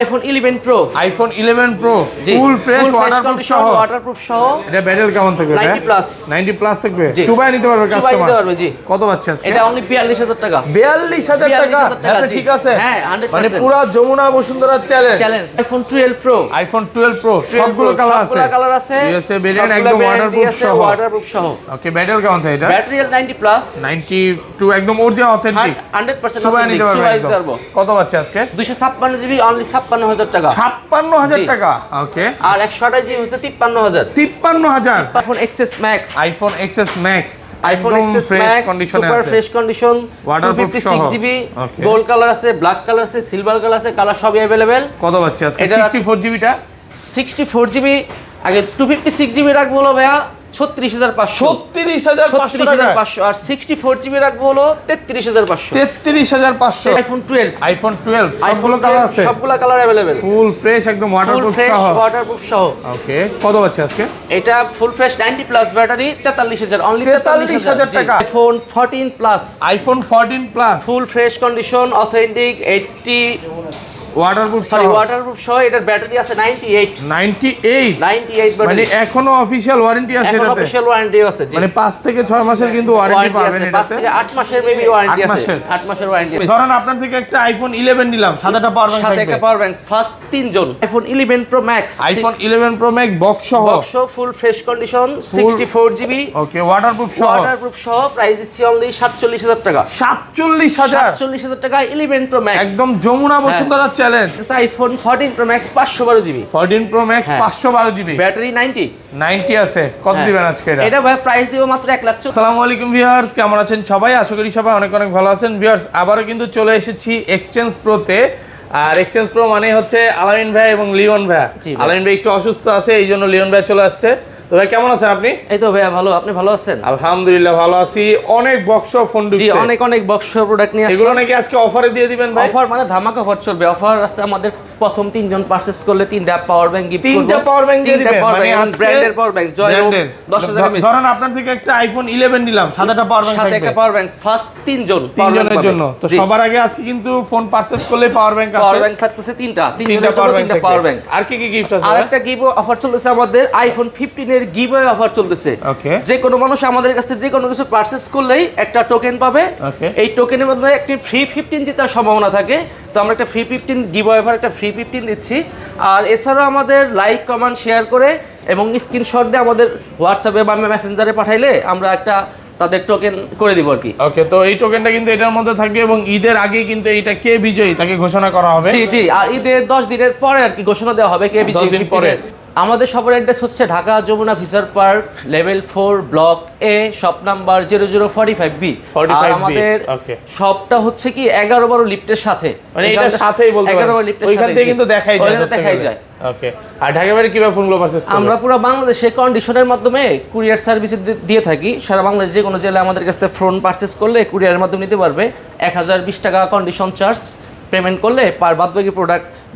IPhone 11 pro. IPhone 11 pro full fresh waterproof সহ। এটা battery কেমন থাকবে? 90 প্লাস। 90 প্লাস থাকবে। চুবাই নিতে পারবে কাস্টমার? চুবাই নিতে পারবে জি। কত পাচ্ছে আজকে? এটা অনলি 42000 টাকা। 42000 টাকা? এটা ঠিক আছে। হ্যাঁ 100%। মানে পুরো Jamuna Bashundhara challenge. IPhone 12 pro. IPhone 12 pro সবগুলো কালার আছে। সবগুলো কালার আছে। ইউএসএ ভেরিয়েন্ট একদম ওয়াটারপ্রুফ সহ। ওকে ব্যাটারি কেমন থাকে এটা? Battery 90 plus. 92 একদম অরিজিনাল অথেন্টিক। 100% চুবাই নিতে পারবে। কত পাচ্ছে আজকে? 256 জিবি অনলি 56000 টাকা। 56000 টাকা। ওকে। আর 128 জিবি হচ্ছে 53000। 53000। IPhone XS max. IPhone XS max iPhone XS max super fresh condition, 256 GB, gold colour আছে, ব্ল্যাক কালার আছে, সিলভার কালার আছে, কালার সবই अवेलेबल। কত পাচ্ছে আজকে? 64 জিবিটা 64 জিবি আগে 256 জিবি রাখবো হলো ভাইয়া 36500। 36500 আর 64 জিবি রাখবো হলো 33500। 33500। আইফোন 12। আইফোন 12 সবগুলো কালার আছে। সবগুলো কালার अवेलेबल। ফুল ফ্রেশ একদম ওয়াটারপ্রুফ সহ। ওকে কত পাচ্ছে আজকে? এটা full fresh 90 plus battery 43000 only 43000 টাকা। IPhone 14 plus. আইফোন 14 প্লাস ফুল ফ্রেশ কন্ডিশন অথেন্টিক 80 ওয়াটারপ্রুফ সহ। এটার ব্যাটারি আছে 98 ব্যাটারি। মানে এখনো অফিশিয়াল ওয়ারেন্টি আছে এটাতে? অফিশিয়াল ওয়ারেন্টি আছে জি। মানে 5 থেকে 6 মাসের কিন্তু ওয়ারেন্টি পাবেন এটাতে। 5 থেকে 8 মাসের মেবি ওয়ারেন্টি আছে। 8 মাসের ওয়ারেন্টি। ধরেন আপনার থেকে একটা আইফোন 11 নিলাম, সাদাটা পাওয়ার ব্যাংক থাকবে। সাথে একটা পাওয়ার ব্যাংক ফার্স্ট 3 জন। IPhone 11 pro max. IPhone 11 pro max box সহ full fresh condition 64 GB. Okay waterproof সহ। প্রাইস দিচ্ছি অনলি 47000 টাকা। 47000 টাকা 11 প্রো ম্যাক্স একদম Jamuna Bashundhara challenge. IPhone 14 pro max 512 GB. 14 pro max 512 GB battery 90 আছে। কত দিবেন আজকে এটা? এটা ভাই প্রাইস দিব মাত্র 1 লাখ। আসসালামু আলাইকুম ভিউয়ার্স, কেমন আছেন সবাই? আশা করি সবাই অনেক অনেক ভালো আছেন। ভিউয়ার্স আবারো কিন্তু চলে এসেছি এক্সচেঞ্জ প্রোতে। আর এক্সচেঞ্জ প্রো মানে হচ্ছে আলামিন ভাই এবং লিওন ভাই। আলামিন ভাই একটু অসুস্থ আছে, এই জন্য লিওন ভাই চলে আসছে। তো ভাই কেমন আছেন আপনি? এই তো ভাইয়া ভালো, আপনি ভালো আছেন? আলহামদুলিল্লাহ ভালো আছি। অনেক বক্স ফোন ঢুকছে। জি অনেক বক্স প্রোডাক্ট নিয়ে আসছি। এগুলো নাকি আজকে অফারে দিয়ে দিবেন ভাই? অফার মানে ধামাকা অফার চলবে। অফার আছে আমাদের প্রথম 3 জন পারচেজ করলে 3টা পাওয়ার ব্যাংক গিফট করব। 3টা পাওয়ার ব্যাংক দিয়ে দিবেন মানে আজকে ব্র্যান্ডের পাওয়ার ব্যাংক জয় 10000 এমএএইচ। ধরেন আপনার থেকে একটা আইফোন 11 নিলাম, সাদাটা পাওয়ার ব্যাংক থাকবে। সাথে একটা পাওয়ার ব্যাংক ফার্স্ট 3 জনের জন্য। তো সবার আগে আজকে কিন্তু ফোন পারচেজ করলে পাওয়ার ব্যাংক আছে। পাওয়ার ব্যাংক থাকতেছে 3টা পাওয়ার ব্যাংক। আর কি কি গিফট আছে? আরেকটা গিভওয়ে অফার চলতেছে আমাদের আইফোন 15 এর গিভওয়ে অফার চলতেছে। ওকে। যে কোনো মানুষ আমাদের কাছে যে কোনো কিছু পারচেজ করলেই একটা টোকেন পাবে। এই টোকেনের মধ্যে একটি ফ্রি 15 জেতার সম্ভাবনা থাকে। তো আমরা একটা ফ্রি 15 গিভওয়ে অফার একটা ফ্রি 15 দিচ্ছি। আর এছাড়াও আমাদের লাইক কমেন্ট শেয়ার করে এবং স্ক্রিনশট দিয়ে আমাদের হোয়াটসঅ্যাপে বা মেসেঞ্জারে পাঠাইলে আমরা একটা তাদের টোকেন করে দিব আর কি। ওকে, তো এই টোকেনটা কিন্তু এটার মধ্যে থাকবে এবং ঈদের আগে কিন্তু এটা কে বিজয়ী তাকে ঘোষণা করা হবে। জি আর ঈদের 10 দিনের পরে আর কি ঘোষণা দেওয়া হবে কে বিজয়ী। 10 দিন পরে। আমাদের শপের অ্যাড্রেস হচ্ছে Dhaka Jamuna future park level 4 block A shop number 0045B। আর আমাদের শপটা হচ্ছে কি 11-12 লিফটের সাথে, মানে এটা সাথেই বলতে 11-12 লিফটের সাথে। ওইখান থেকে কিন্তু দেখাই যায়। ওকে। আর ঢাকা বাইরে কিভাবে ফোনগুলো পারচেজ করব? আমরা পুরো বাংলাদেশে কন্ডিশনের মাধ্যমে কুরিয়ার সার্ভিস দিয়ে থাকি। সারা বাংলাদেশ যে কোনো জেলায় আমাদের কাছ থেকে ফোন পারচেজ করলে কুরিয়ারের মাধ্যমে নিতে পারবে। 1020 টাকা কন্ডিশন চার্জ পেমেন্ট করলে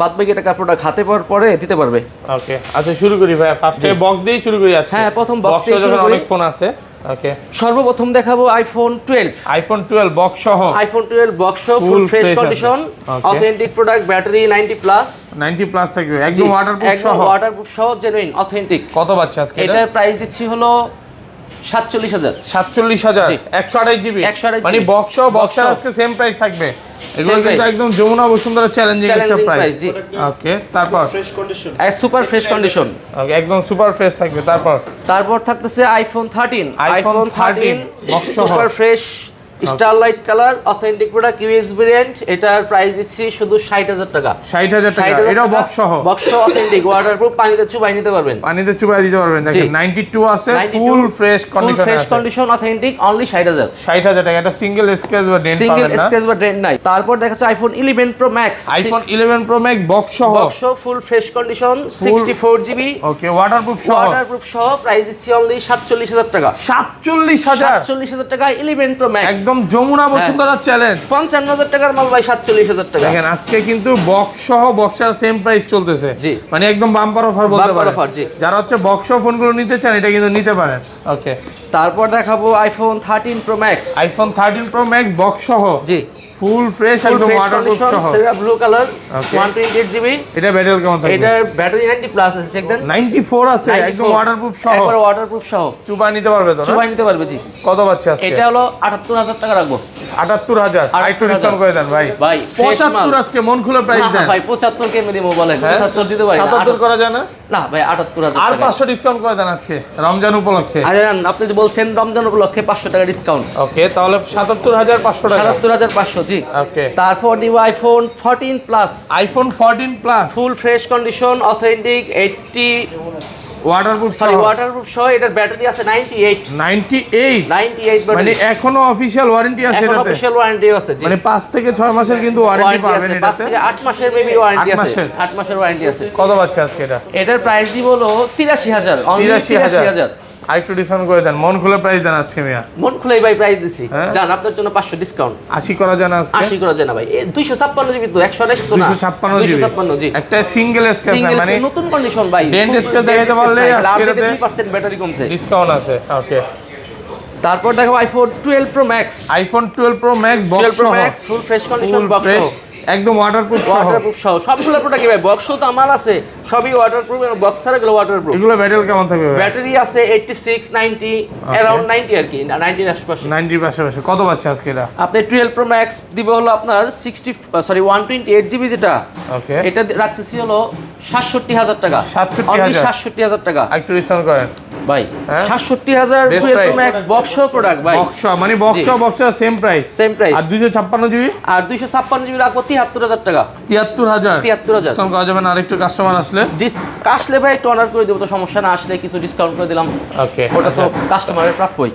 বাদবাকি টাকা প্রোডাক্ট হাতে পাওয়ার পরে দিতে পারবে। ওকে আচ্ছা শুরু করি ভাই। ফার্স্টে বক্স দিয়ে শুরু করি আজকে। হ্যাঁ প্রথম বক্স দিয়ে শুরু করি। অনেক ফোন আছে। ওকে সর্বপ্রথম দেখাবো আইফোন 12 বক্স সহ। আইফোন 12 বক্স সহ full fresh condition authentic product battery 90 plus থাকবে একদম ওয়াটারপ্রুফ সহ জেনুইন অথেন্টিক। কত পাচ্ছে আজকে এটা? এটার প্রাইস দিচ্ছি হলো 47000 128 জিবি মানে বক্সের আজকে সেম প্রাইস থাকবে। এগুলো কিন্তু একদম যমুনা বসুন্ধরা চ্যালেঞ্জিং একটা প্রাইস। ওকে তারপর সুপার ফ্রেশ কন্ডিশন ওকে একদম সুপার ফ্রেশ থাকবে। তারপর থাকতেছে iPhone 13 box super fresh starlight colour authentic product US variant. এটার প্রাইস দিচ্ছি শুধু 60000 টাকা। 60000 টাকা। এটা বক্স সহ অথেন্টিক ওয়াটারপ্রুফ, পানিতে চুবাই নিতে পারবেন। দেখেন 92 আছে full fresh condition authentic only 60000 টাকা। এটা সিঙ্গেল স্ক্র্যাচ বা ডেন্ট নাই। তারপর দেখাচ্ছে আইফোন 11 প্রো ম্যাক্স বক্স সহ full fresh condition 64 GB. Okay waterproof সহ প্রাইস দিচ্ছি অনলি 47000 টাকা। 47000 টাকা 11 প্রো ম্যাক্স একদম যমুনা বসুন্ধরা চ্যালেঞ্জ। 55000 টাকার মাল ভাই 47000 টাকা। দেখেন আজকে কিন্তু বক্স সহ বক্সের সেম প্রাইস চলতেছে। জি মানে একদম বাম্পার অফার বলতে পারেন। যারা হচ্ছে বক্স ফোনগুলো নিতে চান এটা কিন্তু নিতে পারেন। ওকে তারপর দেখাবো আইফোন 13 প্রো ম্যাক্স বক্স সহ। জি ফুল ফ্রেশ একদম ওয়াটারপ্রুফ সহ সেরা ব্লু কালার 128GB। এটা ব্যাটারি কেমন থাকবে? এটা ব্যাটারি 90 প্লাস আছে, চেক দেন। 94 আছে, একদম ওয়াটারপ্রুফ সহ, একবার ওয়াটারপ্রুফ সহ। চুবাই নিতে পারবে তো না? চুবাই নিতে পারবে জি। কত পাচ্ছে আজকে? এটা হলো 78000 টাকা রাখবো। 78000 আরেকটু ডিসকাউন্ট করে দেন ভাই। ভাই 75 আজকে মন খুলে প্রাইস দেন ভাই। 75 কেমনে দিব বলেন? 75 দিতে পারি না। 77 করা যায় না? না ভাই 78000 আর টাকা। 500 ডিসকাউন্ট করে দেন আজকে রমজান উপলক্ষে। আচ্ছা জান, আপনি যে বলছেন রমজান উপলক্ষে 500 টাকা ডিসকাউন্ট। ওকে, তাহলে 77500 টাকা। 77500 জি। ওকে, তারপর দিব আইফোন 14 প্লাস। আইফোন 14 প্লাস ফুল fresh condition, authentic 80 waterproof sorry waterproof সহ। এটার ব্যাটারি আছে 98 98 মানে ব্যাটারি। এখনো অফিশিয়াল ওয়ারেন্টি আছে এখন এটাতে? অফিশিয়াল ওয়ারেন্টি আছে জি। মানে 5 থেকে 6 মাসের কিন্তু ওয়ারেন্টি পাবেন আছে, 5 এটাতে। থেকে 8 মাসের মেবি ওয়ারেন্টি 8 আছে। মাসের? 8 মাসের ওয়ারেন্টি আছে। কত পাচ্ছে আজকে এটা? এটার প্রাইস দিব হলো 83000। 83000 আরেকটু ডিসকাউন্ট করে দেন, মন খুলে প্রাইস দেন আজকে মিয়া। মন খুলেই ভাই প্রাইস দিছি। হ্যাঁ? জান আপনার জন্য 500 ডিসকাউন্ট। 80 করা যায় না আজকে? 80 করা যায় না ভাই। 256 জিবি তো, 128 তো না। 256 জি। একটা সিঙ্গেল স্ক্র্যাচ সিঙ্গেল মানে নতুন কন্ডিশন ভাই। ডেন্ট স্ক্র্যাচ দেখাইতে পারলে আজকে রাতে 2% ব্যাটারি কমছে। ডিসকাউন্ট আছে। ওকে, তারপর দেখো iPhone 12 pro max. IPhone 12 pro max 12 box pro সহ, max full fresh condition full box fresh সহ। একদম ওয়াটারপ্রুফ সহ। ওয়াটারপ্রুফ সহ সবগুলো প্রোডাক্ট ভাই। বক্স তো আমার আছে, সবই ওয়াটারপ্রুফ এবং বক্স ছাড়া গুলো ওয়াটারপ্রুফ। এগুলো ব্যাটারি কেমন থাকবে ভাই? ব্যাটারি আছে 86 90 অ্যারাউন্ড 90 আর কি, 90 আশপাশে। 90 পাশাপাশি। কত পাচ্ছে আজকে এটা? আপনি 12 প্রো ম্যাক্স দিবে হলো আপনার 128GB যেটা, ওকে, এটা রাখতেছি হলো 67000 টাকা। 67000 67000 টাকা। একটু ডিসকাউন্ট করেন ভাই হ্যাঁ? 67000 Best 12 pro price। Max box product ভাই। বক্স মানে বক্স জি। Box same price. Same price. আর 256 জিবি আর 256GB রাখবো 73000 টাকা। 73000 73000 ডিসকাউন্ট করা যাবে না আরেকটু কাস্টমার আসলে? আসলে ভাই একটু অনার করে দেবো তো, সমস্যা না। আসলে কিছু ডিসকাউন্ট করে দিলাম, ওকে, ওটা তো কাস্টমারের প্রাপ্যই।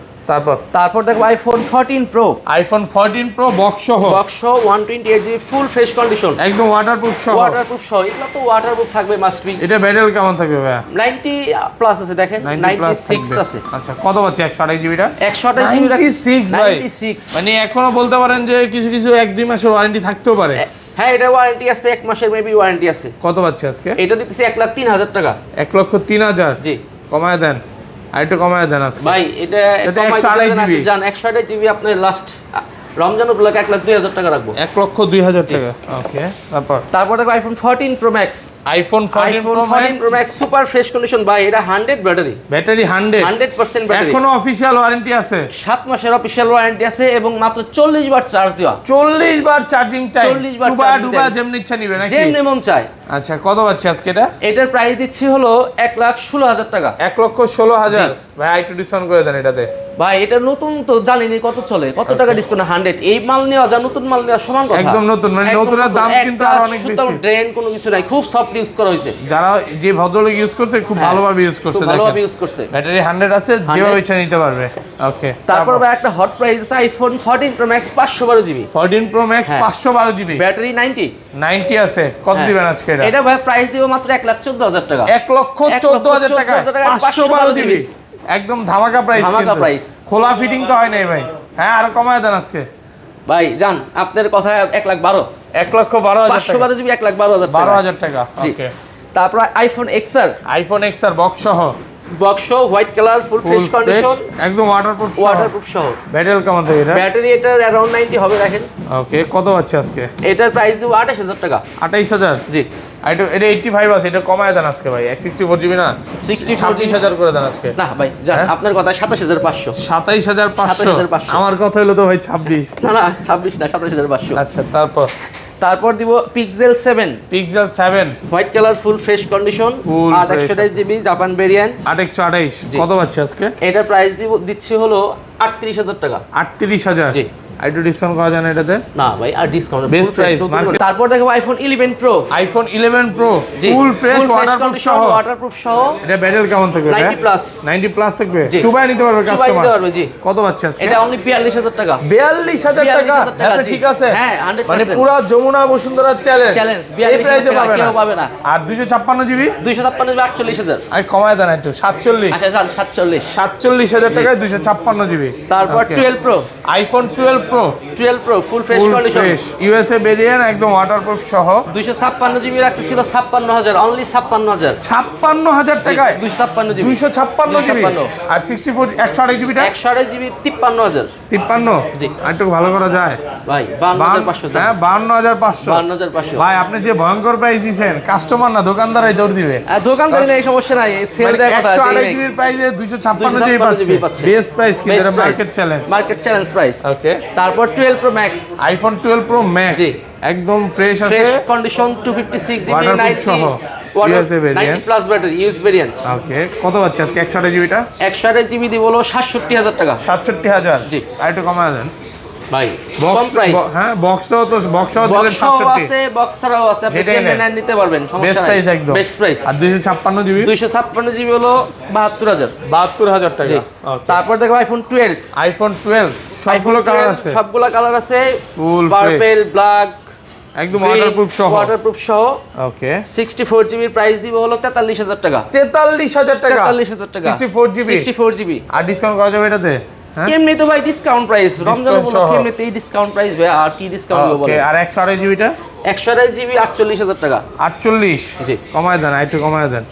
তারপর দেখো iPhone 14 pro. IPhone 14 pro box সহ, box 128GB full fresh condition, একদম ওয়াটারপ্রুফ সহ। ওয়াটারপ্রুফ সহ। এগুলো তো ওয়াটারপ্রুফ থাকবে, মাস্ট বি। এটা ব্যাটারি কেমন থাকবে ভাই? 90 প্লাস আছে দেখেন, 96 থাকবে। আছে। আচ্ছা, কত পাচ্ছে 128 জিবিটা? 128GB 96 ভাই। 96 মানে এখনো বলতে পারেন যে কিছু কিছু 1-2 মাসের ওয়ারেন্টি থাকতেও পারে। হ্যাঁ, এটা ওয়ারেন্টি আছে, 1 মাসের মেবি ওয়ারেন্টি আছে। কত পাচ্ছে আজকে? এটা দিতেছি 1,03,000 টাকা। 1,03,000 জি। কমায় দেন, আরেকটু কমায় দেন আজকে ভাই এটা এটা 128GB জান 128GB আপনার লাস্ট রমজান উপলক্ষে 1,02,000 টাকা রাখবো। 1,02,000 টাকা। ওকে, তারপর দেখো iPhone 14 pro max. IPhone 14 pro max super fresh condition ভাই। এটা 100 ব্যাটারি, ব্যাটারি 100% ব্যাটারি। এখনো অফিশিয়াল ওয়ারেন্টি আছে, 7 মাসের অফিশিয়াল ওয়ারেন্টি আছে এবং মাত্র 40 বার চার্জ দেওয়া। 40 বার চার্জিং টাইম, 40 বার ডুবা charging ডুবা time। যেমনি ইচ্ছা নিবে নাকি? যেমনি মন চায়। আচ্ছা, কত পাচ্ছে আজকে এটা? এটার প্রাইস দিচ্ছি হলো 1,16,000 টাকা। 1,16,000 ভাই একটু ডিসকাউন্ট করে দেন এটাতে। ভাই এটা নতুন তো জানেনই কত চলে, কত টাকা ডিসকাউন্ট? 100। এই মাল নেওয়া যা নতুন মাল নেওয়া সমান কথা। একদম নতুন, মানে একদম নতুনের নতুন, দাম কিন্তু একটা আরো অনেক বেশি। সুতাও ড্রেন কোনো কিছু নাই, খুব সফট ইউজ করা হয়েছে। যারা যে ভদ্রলোক ইউজ করছে খুব ভালোভাবে ইউজ করছে, খুব ভালোভাবে ইউজ করছে। ব্যাটারি 100 আছে, যেভাবে ইচ্ছা নিতে পারবে। ওকে, তারপর ভাই একটা হট প্রাইস আছে iPhone 14 pro max 512GB। 14 pro max হ্যাঁ। 512GB ব্যাটারি 90 আছে। কত হ্যাঁ। দিবেন আজকে এটা? এটা ভাই প্রাইস দিব মাত্র 1,14,000 টাকা। 1,14,000 টাকা 512GB একদম ধামাকা প্রাইস। ধামাকা প্রাইস। খোলা ফিটিং তো হয় নাই ভাই। হ্যাঁ, আর কমায় দেন আজকে ভাই জান আপনার কথা 1,12,000। 1,12,000 টাকা, 512GB 1,12,000 টাকা। 12,000 টাকা। জি। ওকে, তারপর iPhone XR iPhone XR box সহ, box white colour full fresh condition, একদম ওয়াটারপ্রুফ সহ। ব্যাটারি কেমন থাকে এটা? ব্যাটারি এটার অ্যারাউন্ড 90 হবে দেখেন। ওকে, কত পাচ্ছে আজকে? এটার প্রাইস দিব 28,000 টাকা। 28,000 জি। আর এটা 85 আছে, এটা কমায় দেন আজকে ভাই। 64GB না, 26,000 করে দেন আজকে। না ভাই জান হ্যাঁ? আপনার কথা 27,500। 27,500 27,500 আমার কথা হলো তো ভাই 26। না 26 না 27,500। আচ্ছা, তারপর দিব pixel 7 pixel 7 white colour full fresh condition, Full আর fresh 128GB জাপান ভেরিয়েন্ট। 828 জি। কত পাচ্ছে আজকে? এটার প্রাইস দিচ্ছি হলো 38,000 টাকা। 38,000 জি। আর একটু ডিসকাউন্ট করা যায় না এটাতে? না ভাই আর ডিসকাউন্ট Best price, market। তারপর দেখো iPhone 11 pro. IPhone 11 pro full fresh waterproof সহ। এটা ব্যাটারি কেমন থাকবে? 90 প্লাস। 90 প্লাস থাকবে, জি। চুবাই নিতে পারবে চুবাই কাস্টমার। নিতে পারবে জি। কত পাচ্ছে আজকে? এটা অনলি 42,000 টাকা। 42,000 টাকা। 42,000 টাকা, হ্যাঁ, জি। ঠিক আছে। হ্যাঁ, 100%। মানে পুরো যমুনা বসুন্ধরা চ্যালেঞ্জ। এই প্রাইসে 42,000 পাবে কেউ না। পাবে না। আর 256GB 256 48,000। আর কমায় দেন একটু 47। আচ্ছা জান 47। 47,000 টাকায় 256GB। তারপর 12 প্রো। আইফোন 12 প্রো 12 প্রো ফুল ফ্রেশ কন্ডিশন, ইউএসএ ভেরিয়েন্ট, একদম ওয়াটারপ্রুফ সহ। 256 জিবি রাখতেছিল 56000, অনলি 56000। 56000 টাকায় 256 জিবি, 256 জিবি। আর 64 128 জিবিটা 128 জিবি 53000। 53 জি। আর একটু ভালো করা যায় ভাই 52500। হ্যাঁ 52500। 52500 ভাই আপনি যে ভয়ঙ্কর প্রাইস দিবেন, কাস্টমার না দোকানদারই দৌড় দিবে। দোকানদারি নেই, সমস্যা নাই, সেল দেওয়ার কথা আছে। 128 জিবির প্রাইসে 256 জিবি পাচ্ছে। বেস্ট প্রাইস কি, এটা market challenge. Market challenge price. Okay. তারপর 12 pro max, iPhone 12 pro max জি। একদম ফ্রেশ আছে, ফ্রেশ কন্ডিশন, 256 জিবি, Waterproof সহ, USA variant। 90 plus battery, US variant. Okay. কত পাচ্ছে আজকে 128 জিবিটা? 128 জিবি দিব হলো 67000 টাকা। 67000। জি। আর একটু কমায় দেন ভাই কম বক্স। প্রাইস। হ্যাঁ বক্সও তো, বক্সও দিলেন বক্স 67। আছে, বক্স ছাড়াও আছে, আপনি যেটাই যেটা নেন। নেন নিতে পারবেন, বেস্ট সমস্যা নাই। প্রাইস একদম। Best price. আর 256 জিবি 256 জিবি হলো 72000। 72000 টাকা। জি। ওকে। তারপর দেখো আইফোন 12। আইফোন 12 সবগুলো কালার আছে, সবগুলো কালার আছে, ফুল পার্পল, ব্ল্যাক, একদম ওয়াটারপ্রুফ সহ। ওয়াটারপ্রুফ সহ। ওকে। 64 জিবির প্রাইস দিব হলো 43000 টাকা। 43000 টাকা। 43000 টাকা। 64 জিবি। 64 জিবি। আর ডিসকাউন্ট করা যাবে এটাতে? হ্যাঁ এমনি তো ভাই ডিসকাউন্ট প্রাইস, রমজান Discount উপলক্ষে সহ। এমনিতেই ডিসকাউন্ট প্রাইস ভাই, আর কি ডিসকাউন্ট দিব ওকে। বলেন। আর 128 জিবিটা 128 জিবি 48000 টাকা। 48। জি। কমায় দেন, একটু কমায় দেন।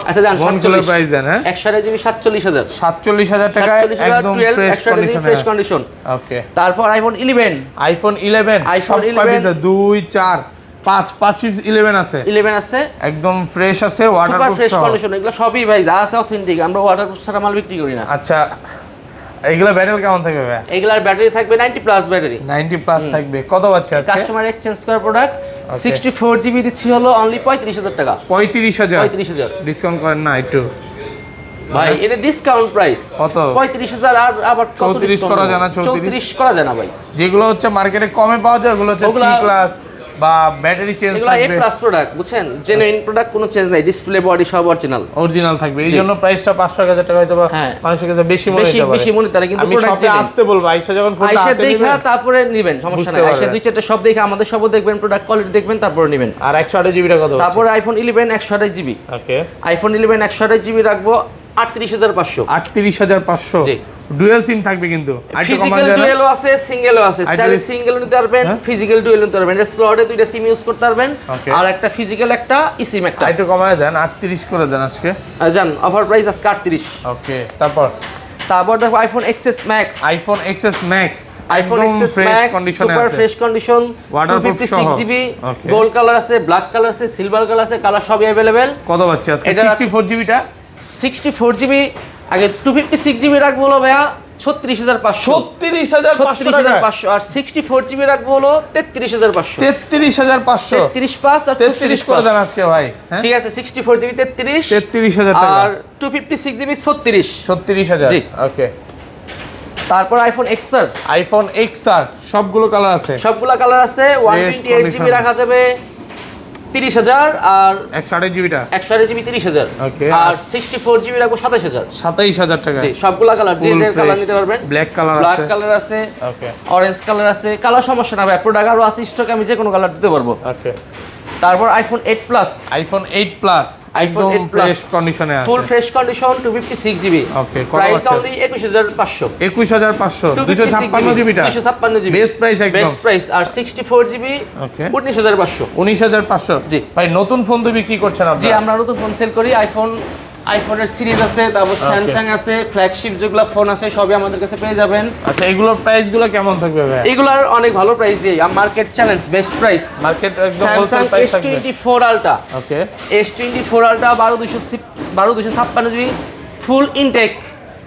আচ্ছা জান, কোন কালার প্রাইস দেন? হ্যাঁ 128 জিবি 47000। 47000 টাকায় 47000 একদম 12 ফ্রেশ 128 জিবি ফ্রেশ কন্ডিশন। ওকে। তারপর আইফোন 11। আইফোন 11 iPhone সব 11 পাবেন 2 4 5 11 আছে, 11 আছে, একদম ফ্রেশ আছে, সুপার ওয়াটারপ্রুফ ফ্রেশ সহ। কন্ডিশন। এগুলো সবই ভাই যা আছে অথেন্টিক, আমরা ওয়াটারপ্রুফ ছাড়া মাল বিক্রি করি না। আচ্ছা এগুলা ব্যাটারি কেমন থাকবে ভাই? এগুলার ব্যাটারি থাকবে 90 প্লাস ব্যাটারি, 90 প্লাস থাকবে। কত পাচ্ছে আজকে? কাস্টমার এক্সচেঞ্জ করা প্রোডাক্ট। 64 জিবি দিচ্ছি হলো অনলি 35000 টাকা। 35000। 35000 ডিসকাউন্ট করেন না একটু? ভাই এটা ডিসকাউন্ট প্রাইস। কত? 35000। আর আবার কত 34 ডিসকাউন্ট করা যায় না? 34 করা যায় না ভাই। যেগুলো হচ্ছে মার্কেটে কমে পাওয়া যায় ওগুলো হচ্ছে সি ওগুলা- ক্লাস বা ব্যাটারি চেঞ্জ এগুলো এ থাকবে, প্লাস প্রোডাক্ট, বুঝছেন, জেনুইন প্রোডাক্ট, কোনো চেঞ্জ নাই, ডিসপ্লে বডি সব অরিজিনাল। অরিজিনাল থাকবে। এই জন্য প্রাইসটা 500 টাকা হয়তো বা হ্যাঁ। মানুষের কাছে বেশি মনে বেশি হতে পারে। বেশি মনে তারা, কিন্তু আমি প্রোডাক্ট শপে আসতে বলবো, আইসা যখন ফোনটা আইসা হাতে দেখা নেবেন তারপরে নেবেন, সমস্যা বুঝতে নাই। আইসা পারবেন। দুই চারটা সব দেখে, আমাদের সবও দেখবেন, প্রোডাক্ট কোয়ালিটি দেখবেন, তারপরে নেবেন। আর 128 জিবিটা কত? তারপর আইফোন 11 128 জিবি। ওকে। আইফোন 11 128 জিবি রাখবো 38500। 38500। জি। ডুয়াল সিম থাকবে কিন্তু। আরেকটু কমান ফিজিক্যাল যায় না? ডুয়েলও আছে, সিঙ্গেলও আছে। আর চাইলে যদি- সিঙ্গেল নিতে পারবেন, হ্যাঁ? ফিজিক্যাল ডুয়েল নিতে পারবেন। এটা স্লটে দুইটা সিম ইউজ করতে পারবেন, Okay. আর একটা ফিজিক্যাল, একটা ইসিম একটা। আরেকটু কমায় দেন, 38 করে দেন আজকে। আর জান অফার প্রাইস আজকে 38। ওকে। তারপর তারপর দেখো iPhone XS max. IPhone XS max iPhone একদম এক্সএস ফ্রেশ ম্যাক্স কন্ডিশনে সুপার আছে, ফ্রেশ কন্ডিশন, Waterproof 256 সহ। GB, Okay. গোল্ড কালার আছে, ব্ল্যাক কালার আছে, সিলভার কালার আছে, কালার সবই अवेलेबल। কত পাচ্ছি আজকে? এটা 64 জিবিটা 64 জিবি। আগে 256 জিবি রাখবো হলো ভাইয়া 36500। 36500 টাকা। 36500। আর 64 জিবি রাখবো হলো 33500। 33500। 33 আর 33 করে দেন আজকে ভাই। হ্যাঁ ঠিক আছে, 64 জিবি 33, 33000 টাকা। আর 256 জিবি 36। 36000। জি। ওকে। তারপর আইফোন এক্সআর, আইফোন এক্সআর সবগুলো কালার আছে, সবগুলা কালার আছে। 128 জিবি condition। রাখা যাবে 30000, আর 128 জিবিটা 128 জিবি 30000, Okay. আর 64 জিবি রাখবো 27000। 27000 টাকা। জি, সবগুলা কালার, যে যে কালার নিতে পারবেন। ব্ল্যাক কালার ব্ল্যাক আছে। কালার আছে, ওকে। অরেঞ্জ কালার আছে, কালার সমস্যা না ভাই, প্রোডাক্ট আরো আছে স্টক, আমি যে কোনো কালার দিতে পারবো। ওকে। তারপর iPhone 8 plus, iPhone 8 plus iPhone একদম 8 প্লাস ফ্রেশ কন্ডিশনে আছে, full fresh condition, 256 GB. Okay. কত প্রাইস আছে? অনলি 21500। 21500। 256 জিবিটা 256 জিবি বেস্ট প্রাইস একদম। Best price. আর 64 জিবি ওকে। 19500। 19500। জি। ভাই নতুন ফোন তো বিক্রি করছেন জি, আপনারা? আমরা নতুন ফোন সেল করি। আইফোনের সিরিজ আছে, তারপর স্যামসাং আছে, ফ্ল্যাগশিপ যেগুলো ফোন আছে সবই আমাদের কাছে পেয়ে যাবেন। আচ্ছা এগুলোর প্রাইসগুলো কেমন থাকবে ভাই? এগুলার অনেক ভালো প্রাইস দিয়ে, market challenge best price. Market একদম স্যামসাং হোলসেল প্রাইস থাকবে। S24 আলট্রা, ওকে। S24 আলট্রা 12256 জিবি, ফুল ইনটেক,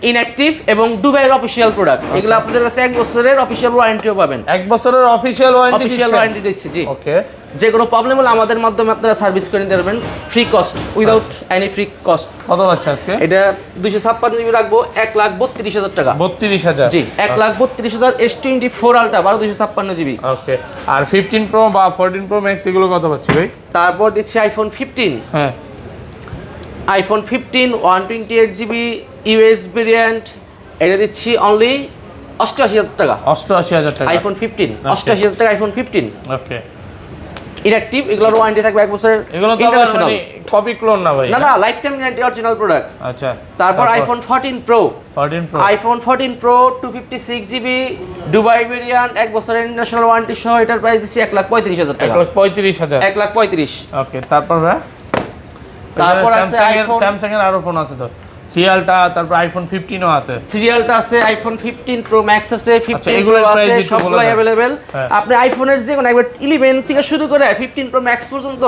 ইনঅ্যাক্টিভ এবং দুবাইয়ের অফিসিয়াল প্রোডাক্ট। এগুলো আপনাদের কাছে 1 বছরের অফিসিয়াল ওয়ারেন্টিও পাবেন। 1 বছরের অফিশিয়াল ওয়ারেন্টি অফিসিয়াল ওয়ারেন্টি দিচ্ছি। জি। ওকে। যে কোনো প্রবলেম হলে আমাদের মাধ্যমে আপনারা সার্ভিস করে নিতে পারবেন, free cost, without any free cost. কত পাচ্ছে আজকে? এটা 256 জিবি রাখবো 1,32,000 টাকা। 32000। জি, 1,32,000 S24 আলট্রা 12256 জিবি। ওকে। আর 15 প্রো বা 14 প্রো ম্যাক্স এগুলো কত পাচ্ছে ভাই? তারপর দিচ্ছি আইফোন 15। হ্যাঁ। আইফোন 15 128 জিবি ইউএস ভেরিয়েন্ট, এটা দিচ্ছি অনলি 88000 টাকা। 88000 টাকা। আইফোন 15 88000 টাকা আইফোন 15। ওকে। ইনঅ্যাক্টিভ, এগুলোর ওয়ারেন্টি থাকবে 1 বছরের। এগুলো তো মানে কপি ক্লোন না ভাই? না না, life time guarantee, original product. আচ্ছা, তারপর iPhone 14 pro, 14 pro, iPhone 14 pro 256 GB Dubai variant, 1 বছরের ইন্টারন্যাশনাল ওয়ারেন্টি সহ, এটার প্রাইস দিচ্ছি 1,35,000 টাকা। 1,35,000। 1,35,000। ওকে, তারপর ভাই তারপর আছে আইফোন, স্যামসাং এর আরো ফোন আছে তো, সিরিয়ালটা, তারপর আইফোন 15 ও আছে। সিরিয়ালটা আছে, আইফোন 15 প্রো ম্যাক্স আছে, 15 এগুলোর প্রো প্রাইস আছে, একটু সবগুলো বলে দেন। अवेलेबल। হ্যাঁ। আপনি আইফোনের যে কোনো একবার 11 থেকে শুরু করে 15 প্রো ম্যাক্স পর্যন্ত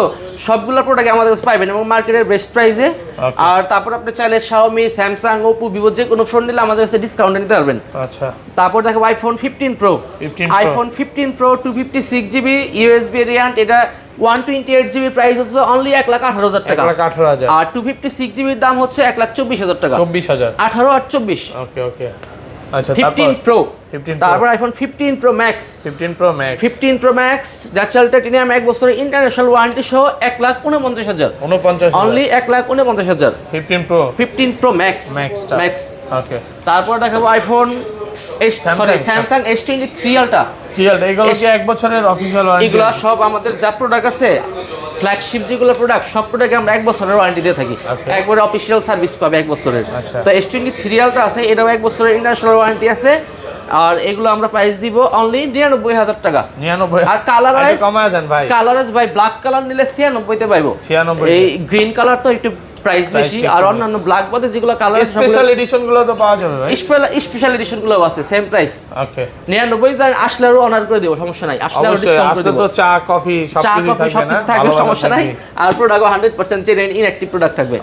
সবগুলো প্রোডাক্ট আমাদের কাছে পাবেন এবং মার্কেটের বেস্ট প্রাইসে। Okay. আর তারপর আপনি চাইলে Xiaomi, Samsung, Oppo, Vivo যে কোনো ফোন নিলে আমাদের কাছে ডিসকাউন্ট নিতে পারবেন। আচ্ছা, তারপর দেখো iPhone 15 pro, 15 Pro। IPhone 15 pro 256 GB USB variant, এটা 128 জিবি প্রাইস হচ্ছে অনলি 1,18,000 টাকা। 1,18,000। আর 256 জিবির দাম হচ্ছে 1,24,000 টাকা। 24,000। 18 আর 24। ওকে ওকে, আচ্ছা, 15 প্রো, 15 তারপর iPhone 15 pro max, 15 pro max, 15 pro max ডাচাল টাইটানিয়াম 1 বছরের ইন্টারন্যাশনাল ওয়ারেন্টি সহ 1,49,000, 49,000। অনলি 1,49,000। 15 প্রো 15 প্রো ম্যাক্স, ম্যাক্সটা। ম্যাক্স। ওকে, তারপর দেখাবো আইফোন স্যামসাং S23 আলট্রা। সিরিয়ালটা এগুলো কি 1 বছরের অফিশিয়াল ওয়ারেন্টি? এগুলা সব আমাদের যা প্রোডাক্ট আছে, ফ্ল্যাগশিপ যেগুলো প্রোডাক্ট, সব প্রোডাক্টে আমরা 1 বছরের ওয়ারেন্টি দিয়ে থাকি। Okay. একবারে অফিশিয়াল সার্ভিস পাবে 1 বছরের। আচ্ছা। তো S23 আলট্রা আছে, এটাও 1 বছরের ইন্টারন্যাশনাল ওয়ারেন্টি আছে। আর এগুলো আমরা প্রাইস দিব অনলি 99,000 টাকা। 99। আর কালারাইজ কমায় দেন ভাই। কালারাইজ ভাই ব্ল্যাক কালার নিলে 96 তে পাইবো। 96। এই গ্রিন কালার তো একটু প্রাইস বেশি, একটু আর কম। অন্যান্য ব্ল্যাক বাদে যেগুলো কালার স্পেশাল এডিশন গুলো তো পাওয়া যাবে ভাই? স্পেশাল এডিশন গুলো আছে সেম প্রাইস। ওকে, 99 যার আসলে আরো অনার করে দেব, সমস্যা নাই। আসলে আরো অবশ্যই। ডিসকাউন্ট করে আসলে দেব। তো চা কফি চা সবকিছু কফি থাকবে না? সবকিছু থাকবে, ভালোবাসা সমস্যা নাই। থাকবে। আর প্রোডাক্টও 100% জেনুইন ইনঅ্যাক্টিভ প্রোডাক্ট থাকবে।